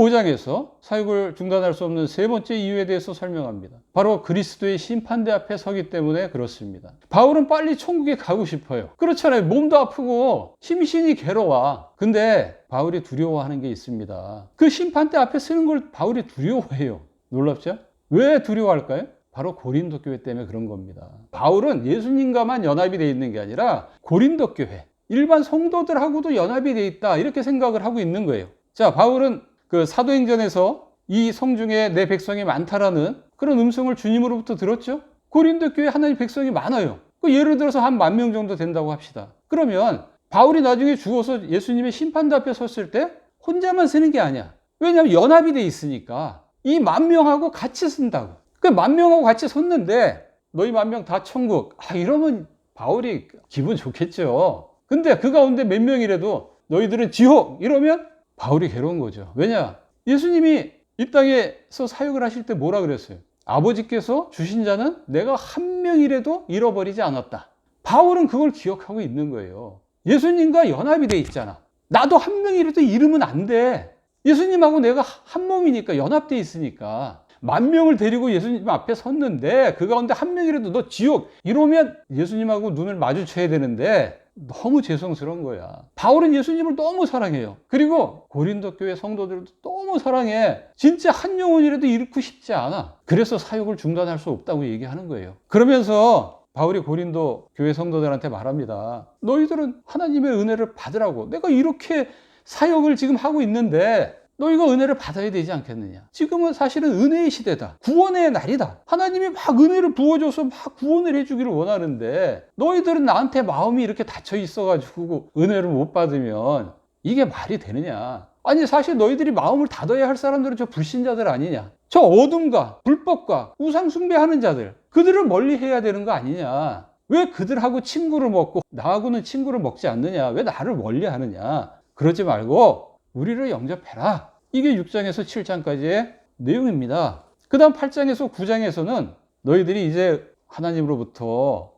15장에서 사역을 중단할 수 없는 세 번째 이유에 대해서 설명합니다. 바로 그리스도의 심판대 앞에 서기 때문에 그렇습니다. 바울은 빨리 천국에 가고 싶어요. 그렇잖아요. 몸도 아프고 심신이 괴로워. 근데 바울이 두려워하는 게 있습니다. 그 심판대 앞에 서는 걸 바울이 두려워해요. 놀랍죠? 왜 두려워할까요? 바로 고린도 교회 때문에 그런 겁니다. 바울은 예수님과만 연합이 되어 있는 게 아니라 고린도 교회, 일반 성도들하고도 연합이 되어 있다, 이렇게 생각을 하고 있는 거예요. 자, 바울은 그 사도행전에서 이 성 중에 내 백성이 많다라는 그런 음성을 주님으로부터 들었죠. 고린도 교회 하나님 백성이 많아요. 예를 들어서 한 10,000명 정도 된다고 합시다. 그러면 바울이 나중에 죽어서 예수님의 심판대 앞에 섰을 때 혼자만 서는 게 아니야. 왜냐하면 연합이 돼 있으니까 이 10,000명하고 같이 쓴다고. 그 10,000명하고 같이 섰는데 너희 10,000명 다 천국. 이러면 바울이 기분 좋겠죠. 근데 그 가운데 몇 명이라도 너희들은 지옥 이러면 바울이 괴로운 거죠. 왜냐? 예수님이 이 땅에서 사역을 하실 때 뭐라 그랬어요? 아버지께서 주신 자는 내가 한 명이라도 잃어버리지 않았다. 바울은 그걸 기억하고 있는 거예요. 예수님과 연합이 돼 있잖아. 나도 한 명이라도 잃으면 안 돼. 예수님하고 내가 한 몸이니까, 연합돼 있으니까. 10,000명을 데리고 예수님 앞에 섰는데 그 가운데 한 명이라도 너 지옥 이러면 예수님하고 눈을 마주쳐야 되는데 너무 죄송스러운 거야. 바울은 예수님을 너무 사랑해요. 그리고 고린도 교회 성도들도 너무 사랑해. 진짜 한 영혼이라도 잃고 싶지 않아. 그래서 사역을 중단할 수 없다고 얘기하는 거예요. 그러면서 바울이 고린도 교회 성도들한테 말합니다. 너희들은 하나님의 은혜를 받으라고. 내가 이렇게 사역을 지금 하고 있는데 너희가 은혜를 받아야 되지 않겠느냐. 지금은 사실은 은혜의 시대다. 구원의 날이다. 하나님이 막 은혜를 부어줘서 막 구원을 해주기를 원하는데 너희들은 나한테 마음이 이렇게 닫혀 있어가지고 은혜를 못 받으면 이게 말이 되느냐. 아니 사실 너희들이 마음을 닫아야 할 사람들은 저 불신자들 아니냐. 저 어둠과 불법과 우상 숭배하는 자들, 그들을 멀리 해야 되는 거 아니냐. 왜 그들하고 친구를 먹고 나하고는 친구를 먹지 않느냐. 왜 나를 멀리 하느냐. 그러지 말고 우리를 영접해라. 이게 6장에서 7장까지의 내용입니다. 그 다음 8장에서 9장에서는 너희들이 이제 하나님으로부터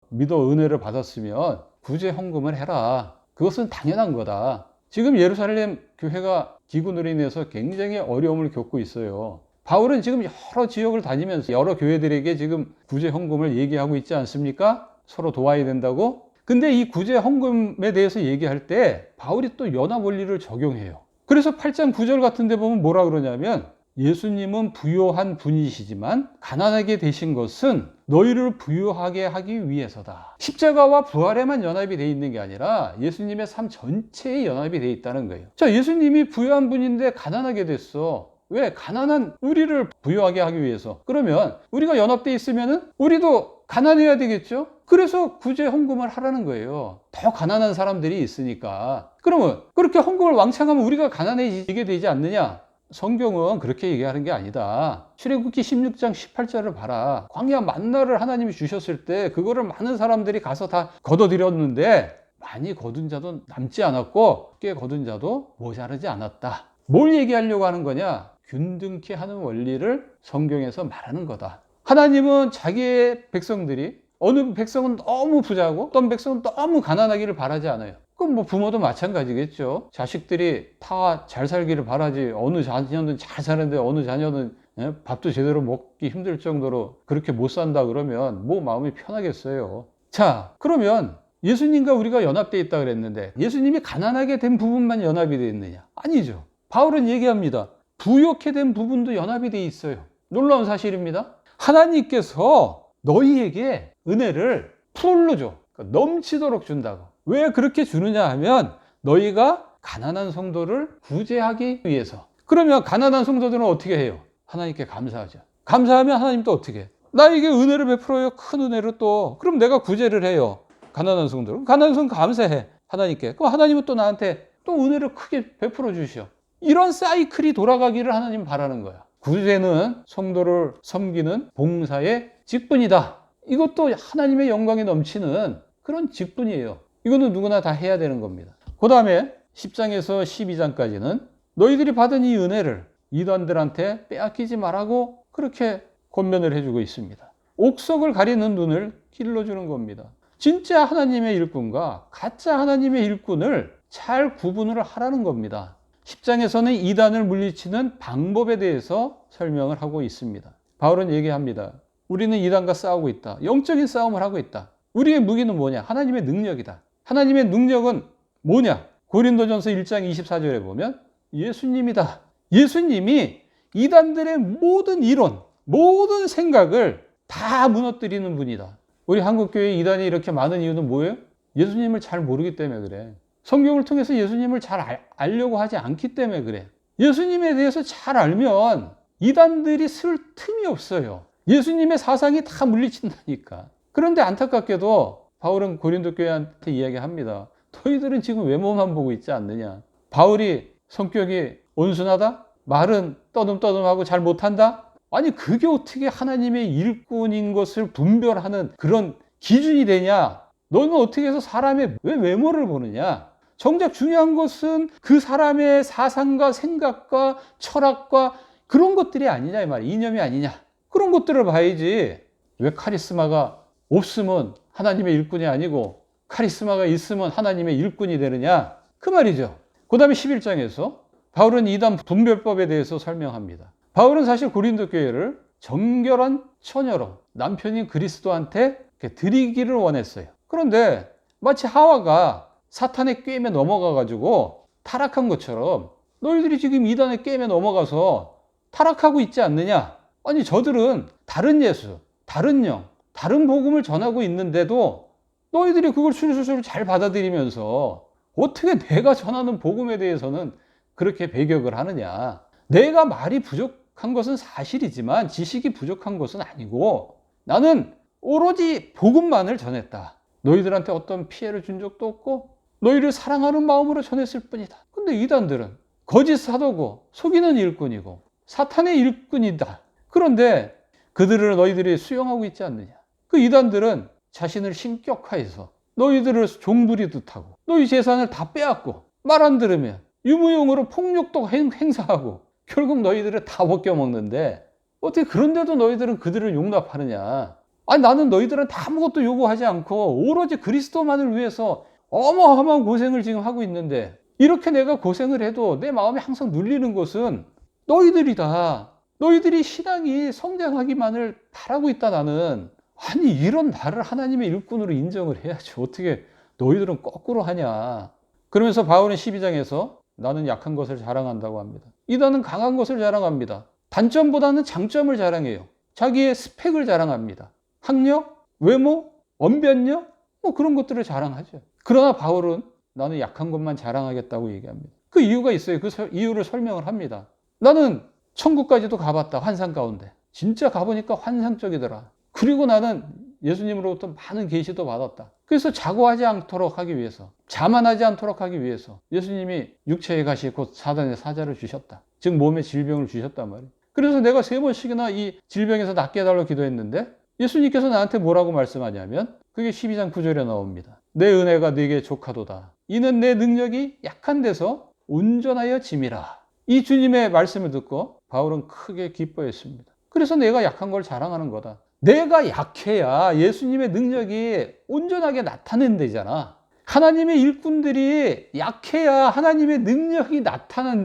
믿어 은혜를 받았으면 구제 헌금을 해라. 그것은 당연한 거다. 지금 예루살렘 교회가 기근으로 인해서 굉장히 어려움을 겪고 있어요. 바울은 지금 여러 지역을 다니면서 여러 교회들에게 지금 구제 헌금을 얘기하고 있지 않습니까? 서로 도와야 된다고. 근데 이 구제 헌금에 대해서 얘기할 때 바울이 또 연합 원리를 적용해요. 그래서 8장 9절 같은 데 보면 뭐라 그러냐면 예수님은 부요한 분이시지만 가난하게 되신 것은 너희를 부요하게 하기 위해서다. 십자가와 부활에만 연합이 되어 있는 게 아니라 예수님의 삶 전체에 연합이 되어 있다는 거예요. 자, 예수님이 부요한 분인데 가난하게 됐어. 왜? 가난한 우리를 부요하게 하기 위해서. 그러면 우리가 연합되어 있으면은 우리도 가난해야 되겠죠? 그래서 구제 헌금을 하라는 거예요. 더 가난한 사람들이 있으니까. 그러면 그렇게 헌금을 왕창 하면 우리가 가난해지게 되지 않느냐? 성경은 그렇게 얘기하는 게 아니다. 출애굽기 16장 18절을 봐라. 광야 만나를 하나님이 주셨을 때 그거를 많은 사람들이 가서 다 거둬들였는데 많이 거둔 자도 남지 않았고 꽤 거둔 자도 모자르지 않았다. 뭘 얘기하려고 하는 거냐? 균등케 하는 원리를 성경에서 말하는 거다. 하나님은 자기의 백성들이, 어느 백성은 너무 부자고 어떤 백성은 너무 가난하기를 바라지 않아요. 그럼 뭐 부모도 마찬가지겠죠. 자식들이 다 잘 살기를 바라지. 어느 자녀는 잘 사는데 어느 자녀는 밥도 제대로 먹기 힘들 정도로 그렇게 못 산다 그러면 뭐 마음이 편하겠어요. 자, 그러면 예수님과 우리가 연합되어 있다 그랬는데 예수님이 가난하게 된 부분만 연합이 되어 있느냐? 아니죠. 바울은 얘기합니다. 부욕해 된 부분도 연합이 되어 있어요. 놀라운 사실입니다. 하나님께서 너희에게 은혜를 풀로 줘. 그러니까 넘치도록 준다고. 왜 그렇게 주느냐 하면 너희가 가난한 성도를 구제하기 위해서. 그러면 가난한 성도들은 어떻게 해요? 하나님께 감사하죠. 감사하면 하나님 또 어떻게 해요? 나에게 은혜를 베풀어요. 큰 은혜를 또. 그럼 내가 구제를 해요. 가난한 성도를. 가난한 성도 감사해. 하나님께. 그럼 하나님은 또 나한테 또 은혜를 크게 베풀어 주셔. 이런 사이클이 돌아가기를 하나님 바라는 거야. 구제는 성도를 섬기는 봉사의 직분이다. 이것도 하나님의 영광이 넘치는 그런 직분이에요. 이거는 누구나 다 해야 되는 겁니다. 그 다음에 10장에서 12장까지는 너희들이 받은 이 은혜를 이단들한테 빼앗기지 말라고 그렇게 권면을 해주고 있습니다. 옥석을 가리는 눈을 길러주는 겁니다. 진짜 하나님의 일꾼과 가짜 하나님의 일꾼을 잘 구분을 하라는 겁니다. 10장에서는 이단을 물리치는 방법에 대해서 설명을 하고 있습니다. 바울은 얘기합니다. 우리는 이단과 싸우고 있다. 영적인 싸움을 하고 있다. 우리의 무기는 뭐냐? 하나님의 능력이다. 하나님의 능력은 뭐냐? 고린도전서 1장 24절에 보면 예수님이다. 예수님이 이단들의 모든 이론, 모든 생각을 다 무너뜨리는 분이다. 우리 한국교회 이단이 이렇게 많은 이유는 뭐예요? 예수님을 잘 모르기 때문에 그래. 성경을 통해서 예수님을 잘 알려고 하지 않기 때문에 그래. 예수님에 대해서 잘 알면 이단들이 쓸 틈이 없어요. 예수님의 사상이 다 물리친다니까. 그런데 안타깝게도 바울은 고린도 교회한테 이야기합니다. 너희들은 지금 외모만 보고 있지 않느냐. 바울이 성격이 온순하다? 말은 떠듬떠듬하고 잘 못한다? 아니 그게 어떻게 하나님의 일꾼인 것을 분별하는 그런 기준이 되냐? 너는 어떻게 해서 사람의 왜 외모를 보느냐? 정작 중요한 것은 그 사람의 사상과 생각과 철학과 그런 것들이 아니냐 이 말이야. 이념이 아니냐. 그런 것들을 봐야지. 왜 카리스마가 없으면 하나님의 일꾼이 아니고 카리스마가 있으면 하나님의 일꾼이 되느냐? 그 말이죠. 그 다음에 11장에서 바울은 이단 분별법에 대해서 설명합니다. 바울은 사실 고린도 교회를 정결한 처녀로 남편인 그리스도한테 드리기를 원했어요. 그런데 마치 하와가 사탄의 꾀임에 넘어가가지고 타락한 것처럼 너희들이 지금 이단의 꾀임에 넘어가서 타락하고 있지 않느냐? 아니 저들은 다른 예수, 다른 영, 다른 복음을 전하고 있는데도 너희들이 그걸 술술술 잘 받아들이면서 어떻게 내가 전하는 복음에 대해서는 그렇게 배격을 하느냐? 내가 말이 부족한 것은 사실이지만 지식이 부족한 것은 아니고 나는 오로지 복음만을 전했다. 너희들한테 어떤 피해를 준 적도 없고 너희를 사랑하는 마음으로 전했을 뿐이다. 근데 이단들은 거짓 사도고 속이는 일꾼이고 사탄의 일꾼이다. 그런데 그들을 너희들이 수용하고 있지 않느냐. 그 이단들은 자신을 신격화해서 너희들을 종부리듯 하고 너희 재산을 다 빼앗고 말 안 들으면 유무용으로 폭력도 행사하고 결국 너희들을 다 벗겨먹는데 어떻게 그런데도 너희들은 그들을 용납하느냐. 아니 나는 너희들은 아무것도 요구하지 않고 오로지 그리스도만을 위해서 어마어마한 고생을 지금 하고 있는데 이렇게 내가 고생을 해도 내 마음이 항상 눌리는 것은 너희들이다. 너희들이 신앙이 성장하기만을 바라고 있다 나는. 아니 이런 나를 하나님의 일꾼으로 인정을 해야지 어떻게 너희들은 거꾸로 하냐. 그러면서 바울은 12장에서 나는 약한 것을 자랑한다고 합니다. 이단은 강한 것을 자랑합니다. 단점보다는 장점을 자랑해요. 자기의 스펙을 자랑합니다. 학력, 외모, 언변력 뭐 그런 것들을 자랑하죠. 그러나 바울은 나는 약한 것만 자랑하겠다고 얘기합니다. 그 이유가 있어요. 그 이유를 설명을 합니다. 나는 천국까지도 가봤다. 환상 가운데. 진짜 가보니까 환상적이더라. 그리고 나는 예수님으로부터 많은 계시도 받았다. 그래서 자고하지 않도록 하기 위해서, 자만하지 않도록 하기 위해서 예수님이 육체의 가시 곧 사단의 사자를 주셨다. 즉 몸에 질병을 주셨단 말이에요. 그래서 내가 3번씩이나 이 질병에서 낫게 해달라고 기도했는데 예수님께서 나한테 뭐라고 말씀하냐면 그게 12장 9절에 나옵니다. 내 은혜가 네게 족하도다. 이는 내 능력이 약한 데서 온전하여 짐이라. 이 주님의 말씀을 듣고 바울은 크게 기뻐했습니다. 그래서 내가 약한 걸 자랑하는 거다. 내가 약해야 예수님의 능력이 온전하게 나타낸대잖아. 하나님의 일꾼들이 약해야 하나님의 능력이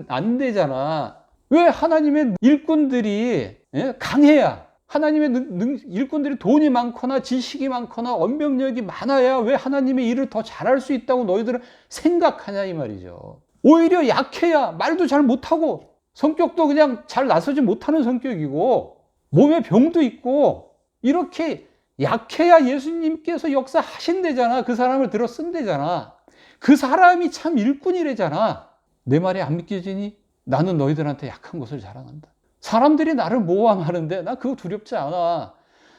안 되잖아. 왜 하나님의 일꾼들이 강해야 하나님의 일꾼들이 돈이 많거나 지식이 많거나 언병력이 많아야 왜 하나님의 일을 더 잘할 수 있다고 너희들은 생각하냐 이 말이죠. 오히려 약해야 말도 잘 못하고 성격도 그냥 잘 나서지 못하는 성격이고 몸에 병도 있고 이렇게 약해야 예수님께서 역사하신대잖아. 그 사람을 들어 쓴대잖아. 그 사람이 참 일꾼이래잖아. 내 말이 안 믿겨지니? 나는 너희들한테 약한 것을 자랑한다. 사람들이 나를 모함하는데 나 그거 두렵지 않아.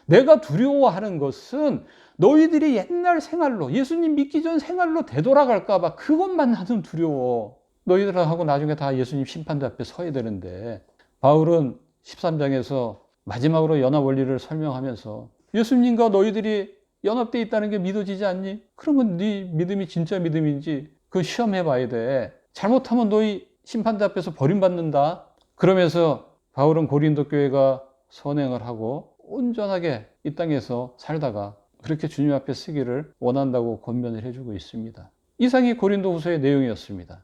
내가 두려워하는 것은 너희들이 옛날 생활로 예수님 믿기 전 생활로 되돌아갈까 봐 그것만 나는 두려워. 너희들하고 나중에 다 예수님 심판대 앞에 서야 되는데 바울은 13장에서 마지막으로 연합 원리를 설명하면서 예수님과 너희들이 연합되어 있다는 게 믿어지지 않니? 그러면 네 믿음이 진짜 믿음인지 그 시험해 봐야 돼. 잘못하면 너희 심판대 앞에서 버림받는다. 그러면서 바울은 고린도 교회가 선행을 하고 온전하게 이 땅에서 살다가 그렇게 주님 앞에 쓰기를 원한다고 권면을 해주고 있습니다. 이상이 고린도 후서의 내용이었습니다.